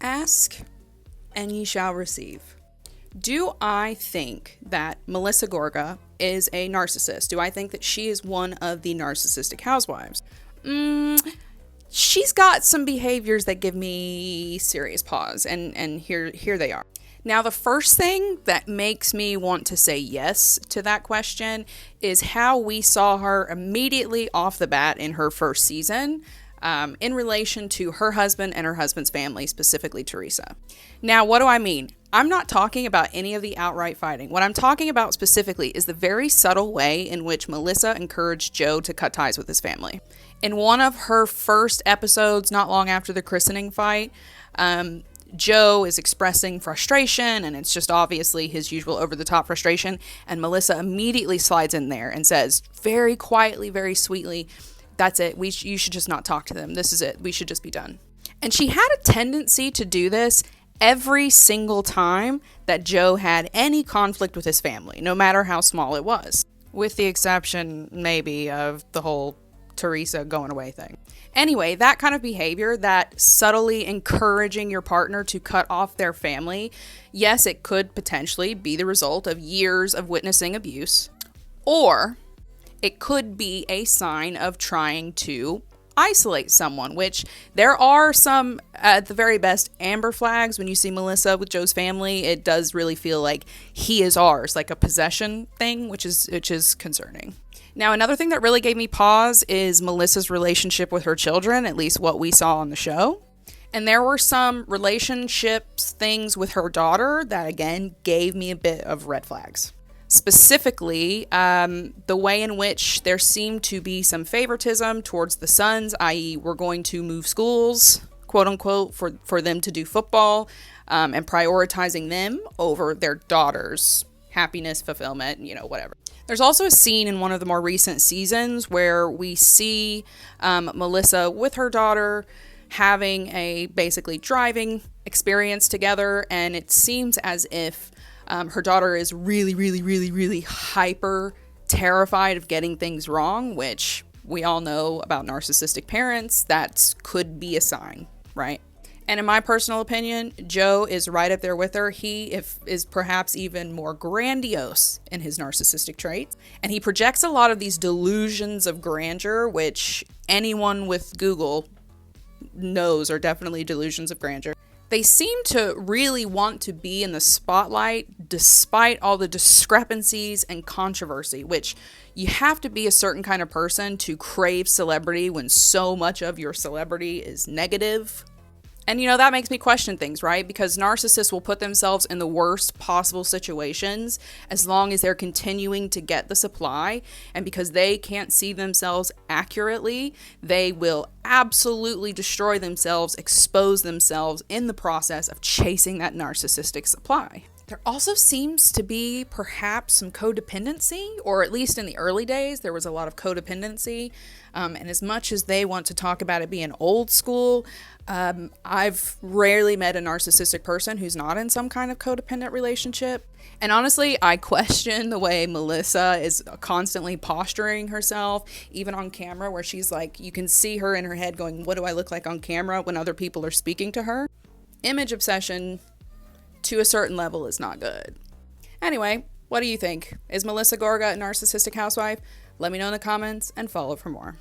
Ask and ye shall receive. Do I think that Melissa Gorga is a narcissist? Do I think that she is one of the narcissistic housewives? She's got some behaviors that give me serious pause, and here they are. Now, the first thing that makes me want to say yes to that question is how we saw her immediately off the bat in her first season, in relation to her husband and her husband's family, specifically Teresa. Now, what do I mean? I'm not talking about any of the outright fighting. What I'm talking about specifically is the very subtle way in which Melissa encouraged Joe to cut ties with his family. In one of her first episodes, not long after the christening fight, Joe is expressing frustration, and it's just obviously his usual over-the-top frustration, and Melissa immediately slides in there and says, very quietly, very sweetly, that's it, you should just not talk to them, this is it, we should just be done. And she had a tendency to do this every single time that Joe had any conflict with his family, no matter how small it was, with the exception, maybe, of the whole Teresa going away thing. Anyway, that kind of behavior, that subtly encouraging your partner to cut off their family, yes, it could potentially be the result of years of witnessing abuse, or it could be a sign of trying to isolate someone, which there are some, at the very best, amber flags. When you see Melissa with Joe's family, it does really feel like he is ours, like a possession thing, which is concerning. Now, another thing that really gave me pause is Melissa's relationship with her children, at least what we saw on the show. And there were some relationships things with her daughter that, again, gave me a bit of red flags. Specifically, the way in which there seemed to be some favoritism towards the sons, i.e. we're going to move schools, quote unquote, for them to do football, and prioritizing them over their daughter's happiness, fulfillment, whatever. There's also a scene in one of the more recent seasons where we see Melissa with her daughter having a basically driving experience together, and it seems as if her daughter is really, really, really, really hyper terrified of getting things wrong, which we all know about narcissistic parents. That could be a sign, right? And in my personal opinion, Joe is right up there with her. He is perhaps even more grandiose in his narcissistic traits. And he projects a lot of these delusions of grandeur, which anyone with Google knows are definitely delusions of grandeur. They seem to really want to be in the spotlight despite all the discrepancies and controversy, which you have to be a certain kind of person to crave celebrity when so much of your celebrity is negative. And that makes me question things, right? Because narcissists will put themselves in the worst possible situations as long as they're continuing to get the supply. And because they can't see themselves accurately, they will absolutely destroy themselves, expose themselves in the process of chasing that narcissistic supply. There also seems to be perhaps some codependency, or at least in the early days, there was a lot of codependency. And as much as they want to talk about it being old school, I've rarely met a narcissistic person who's not in some kind of codependent relationship. And honestly, I question the way Melissa is constantly posturing herself, even on camera, where she's like, you can see her in her head going, what do I look like on camera when other people are speaking to her? Image obsession to a certain level is not good. Anyway, what do you think? Is Melissa Gorga a narcissistic housewife? Let me know in the comments and follow for more.